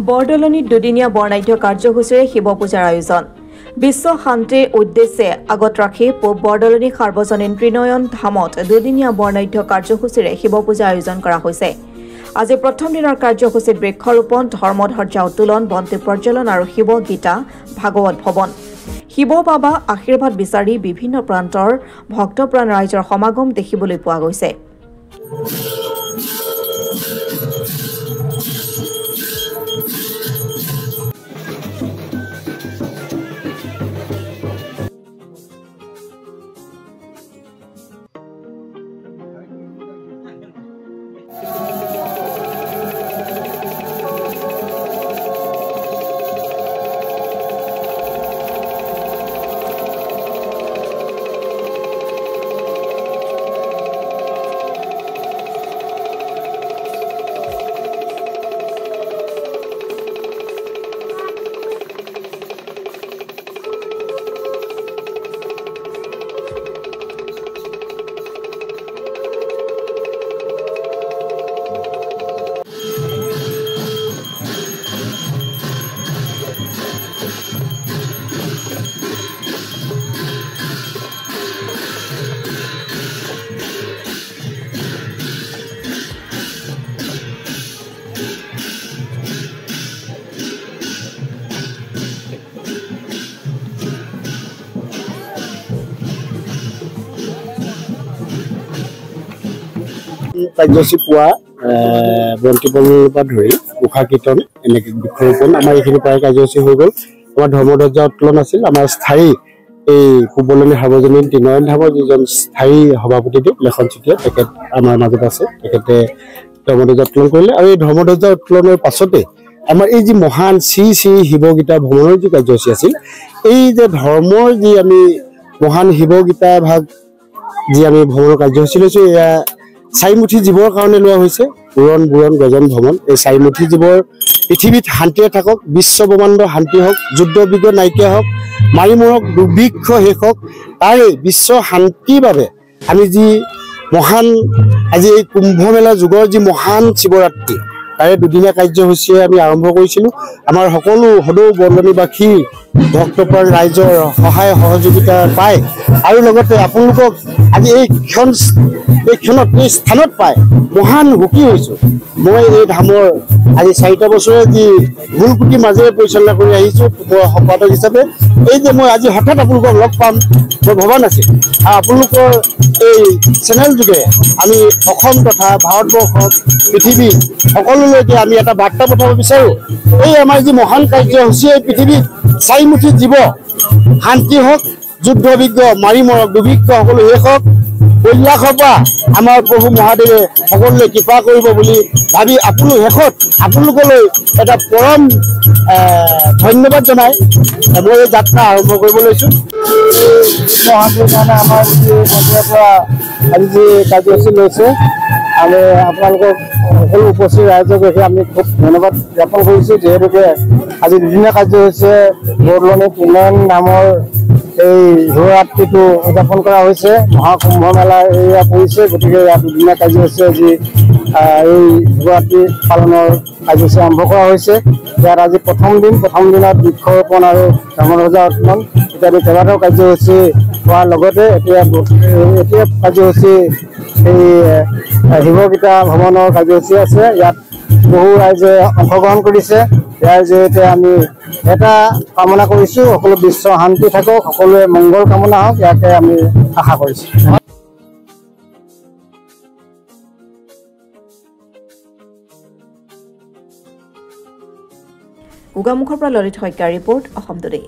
বৰদলনিত দুদিনীয়া বৰ্ণাঢ্য কাৰ্যসূচীৰে শিৱ পূজাৰ আয়োজন বিশ্ব শান্তিৰ উদ্দেশ্যে আগত ৰাখি পূব বৰদলনি সাৰ্বজনীন ত্ৰিনয়ন ধামত দুদিনীয়া বৰ্ণাঢ্য কাৰ্যসূচীৰে শিৱ পূজা আয়োজন কৰা হৈছে। আজি প্ৰথম দিনৰ কাৰ্যসূচীত বৃক্ষৰোপণ, ধৰ্মধ্বজা উত্তোলন, বন্তি প্ৰজ্বলন আৰু শিৱ গীতা ভাগৱত ভৱন। শিৱ বাবা আশীৰ্বাদ বিচাৰি বিভিন্ন প্ৰান্তৰ ভক্তপ্ৰাণ ৰাইজৰ সমাগম দেখিবলৈ পোৱা গৈছে। কাৰ্যসূচী পোৱা বন্তি প্ৰজ্বলনৰ পৰা ধৰি উষা কীৰ্তন এনেকৈ বৃক্ষৰোপণ আমাৰ এইখিনি প্ৰায় কাৰ্যসূচী হৈ গ'ল। আমাৰ ধৰ্মধ্বজা উত্তোলন আছিল। আমাৰ স্থায়ী এই পূব বৰদলনি সাৰ্বজনীন ত্ৰিনয়ন ধামৰ যিজন স্থায়ী সভাপতিদেৱ লেখন চুতীয়া, তেখেত আমাৰ মাজত আছে। তেখেতে ধৰ্মধ্বজা উত্তোলন কৰিলে আৰু এই ধৰ্মধ্বজা উত্তোলনৰ পাছতে আমাৰ এই যি মহান শ্ৰী শ্ৰী শিৱগীতা ভ্ৰমণৰ যি কাৰ্যসূচী আছিল, এই যে ধৰ্মৰ যি আমি মহান শিৱগীতা ভাগ যি আমি ভ্ৰমণৰ কাৰ্যসূচী লৈছোঁ, এয়া চাৰিমুঠি জীৱৰ কাৰণে লোৱা হৈছে। পুৰণ বুৰণ গজন ভ্ৰমণ। এই চাৰিমুঠি জীৱৰ পৃথিৱীত শান্তিৰে থাকক, বিশ্ব ব্ৰহ্মাণ্ড শান্তি হওক, যুদ্ধ বিগ্ৰহ নাইকিয়া হওক, মাৰি মৰক, দুৰ্ভিক্ষ শেষ হওক, তাৰে বিশ্ব শান্তিৰ বাবে আমি যি মহান আজি এই কুম্ভ মেলা যুগৰ যি মহান শিৱৰাত্ৰি, তাৰে দুদিনীয়া কাৰ্যসূচীৰে আমি আৰম্ভ কৰিছিলোঁ। আমাৰ সকলো সদৌ বৰদলনিবাসী ভক্তপ্ৰাণ ৰাইজৰ সহায় সহযোগিতা পায় আৰু লগতে আপোনালোকক আজি এই ক্ষণত এই স্থানত পাই মহান সুখী হৈছোঁ। মই এই ধামৰ আজি 4টা বছৰে যি ভুলকুটিৰ মাজেৰে পৰিচালনা কৰি আহিছোঁ সম্পাদক হিচাপে, এই যে মই আজি হঠাৎ আপোনালোকক লগ পাম মই ভবা নাছিল। আৰু আপোনালোকৰ এই চেনেল যোগে আমি অসম তথা ভাৰতবৰ্ষত পৃথিৱী সকলোলৈকে আমি এটা বাৰ্তা পঠাব বিচাৰোঁ। এই আমাৰ যি মহান কাৰ্যসূচী, এই পৃথিৱীত চাৰিমুঠি জীৱ শান্তি হওক, যুদ্ধ বিগ্ৰহ মাৰি মৰক, দুৰ্ভিক্ষ সকলো শেষ হওক, কৈলাশৰ পৰা আমাৰ প্ৰভু মহাদেৱে সকলোলৈ কৃপা কৰিব বুলি ভাবি শেষত আপোনালোকলৈ এটা পৰম ধন্যবাদ জনাই মই এই যাত্ৰা আৰম্ভ কৰিব লৈছোঁ। মহাদেৱৰ কাৰণে আমাৰ যি মন্দিৰৰ পৰা আজি যি কাৰ্যসূচী লৈছে, আমি আপোনালোকক সকলো উপস্থিত ৰাইজক আমি খুব ধন্যবাদ জ্ঞাপন কৰিছোঁ। যিহেতুকে আজি দুদিনীয়া কাৰ্যসূচীৰে বৰদলনি ত্ৰিনয়ন নামৰ এই শিৱৰাত্ৰিটো উদযাপন কৰা হৈছে। মহাকুম্ভ মেলা এয়া পৰিছে, গতিকে ইয়াত দুদিনীয়া কাৰ্যসূচী আজি এই শিৱৰাত্ৰি পালনৰ কাৰ্যসূচী আৰম্ভ কৰা হৈছে। ইয়াত আজি প্ৰথম দিনত বৃক্ষৰোপণ আৰু ধৰ্মধ্বজা উত্তোলন ইত্যাদি কেইবাটাও কাৰ্যসূচী হোৱাৰ লগতে এতিয়া কাৰ্যসূচী এই শিৱগীতা ভ্ৰমণৰ কাৰ্যসূচী আছে। ইয়াত বহু ৰাইজে অংশগ্ৰহণ কৰিছে। ইয়াৰ জৰিয়তে আমি এটা কামনা কৰিছোঁ, সকলো বিশ্ব শান্তি থাকক, সকলোৱে মংগল কামনা হওক, ইয়াকে আমি আশা কৰিছোঁ। গোগামুখৰ পৰা ললিত শইকীয়াৰ ৰিপৰ্ট, অসম টুডে।